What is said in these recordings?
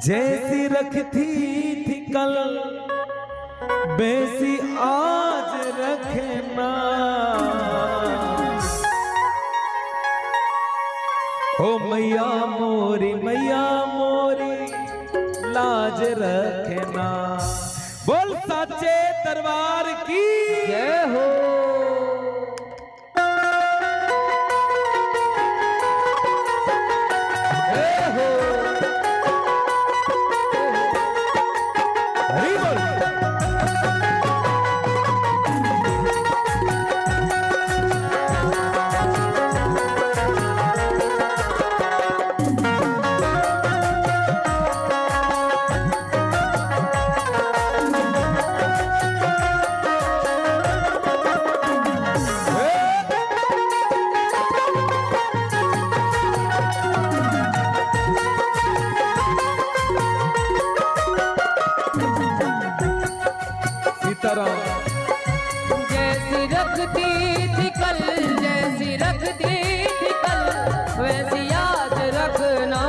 जैसी रखी थी कल वैसी आज रखना। ओ मैया मोरी लाज रखना। बोल साचे दरबार की जय हो। जैसी रखती थी कल, जैसी रखती थी कल वैसी याद रखना।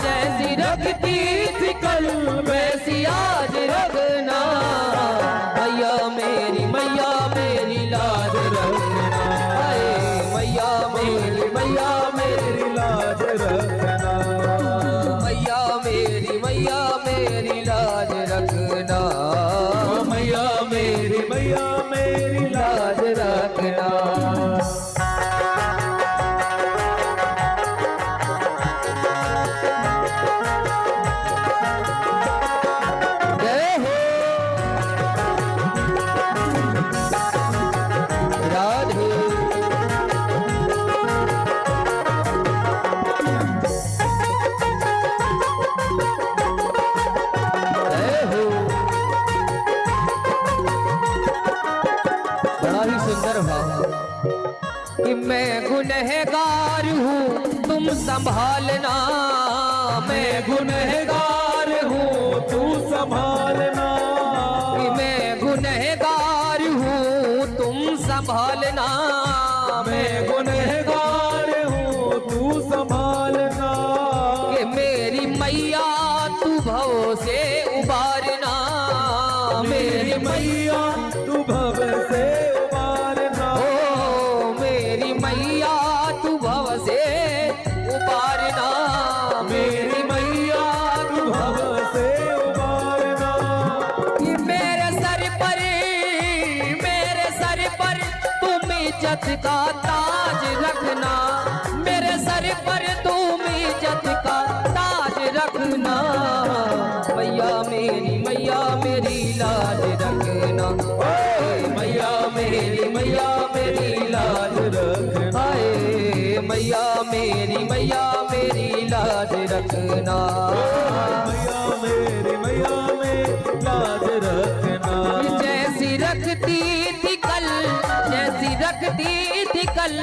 जैसी रखती थी कल वैसी याद रखना। मैया मेरी लाज रखना। मैया मेरी लाज रखना। मैया मेरी लाज रखना। मैया मेरी लाज रखना। जय हो राधे। जय हो। बड़ा ही सुंदर भाव कि मैं गुनहगार हूँ तुम संभालना। मैं गुनहगार हूँ तू संभालना। कि मैं गुनहगार हूँ तुम संभालना। मैं गुनहगार हूँ तू संभालना। कि मेरी मैया तू भव से उबारना। मेरी मैया तू भव से उबारना। ओ मेरी मैया तू भव से उबारना। मेरी मैया तू भव से उबारना। कि मेरे सर पर तुम इज्जत का ताज रखना। मेरे सर पर तुम इज्जत का ताज रखना। मैया मेरी लाज रखना। मैया मेरी लाज रखना। मैया मेरी लाज रखना। मैया मेरी लाज रखना। जैसी रखती थी कल, जैसी रखती थी कल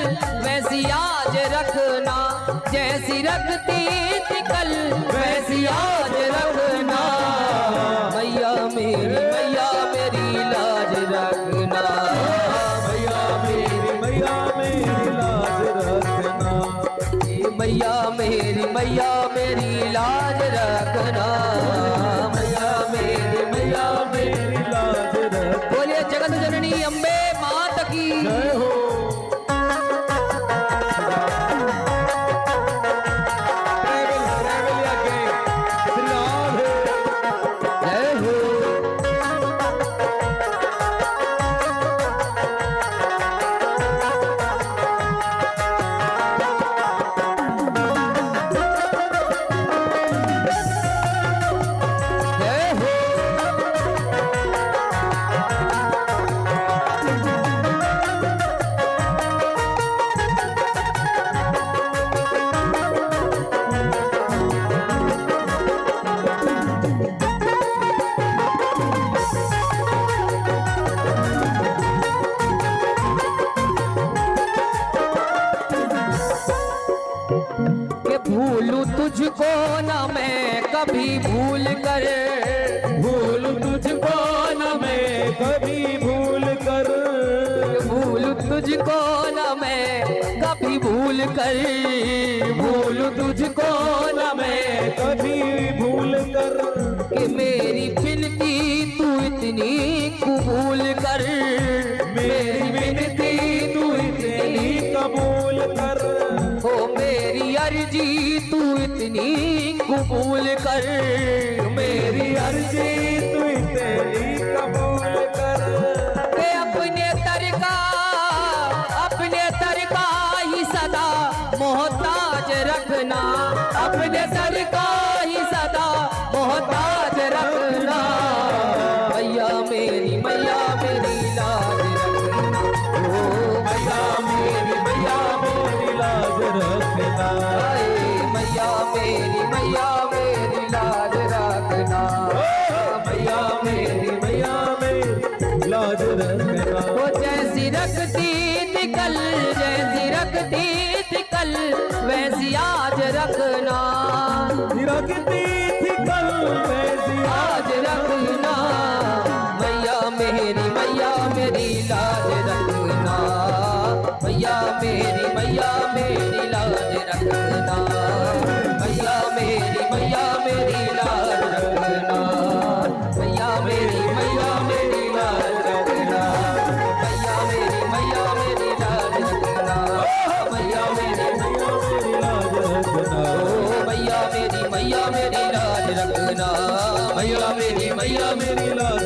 वैसी आज रखना। जैसी रखती थी कल वैसी आज रखना। मैया मेरी लाज रखना। मैया मेरी लाज रखना। मैया मेरी लाज रखना। मैया मेरी लाज रखना। बोलिए जगत जननी अम्बे मात की जय हो। जय हो। जय हो। भूलूं तुझको न मैं कभी भूल कर। भूलूं तुझको न मैं कभी भूल कर। भूलूं तुझको न मैं कभी भूल कर। भूलूं तुझको न मैं कभी भूल कर। कि मेरी विनती तू इतनी कबूल कर, मेरी विनती तू इतनी कबूल कर, ओ मेरी अर्जी तू इतनी कबूल कर, मेरी अर्जी तू इतनी कबूल कर। के अपने तरका ही सदा मोहताज रखना, अपने तरका ही सदा मोहताज रखना। मैया मेरी लाज रखना, ओ मैया मेरी लाज रखना, हाय मैया मेरी लाज रखना, मैया मेरी लाज रखना। वो जैसी रखती निकल, जैसी रखती निकल, वैसी आज रखना, रखती थी कल वैसी आज रखना। मैया मेरी लाज रखना, मैया मेरी लाज रखना, मैया मेरी लाज रखना, मैया मेरी लाज रखना, मैया मेरी लाज रखना, मैया मेरी लाज रखना, ओ मैया मेरी लाज रखना, मैया मेरी लाज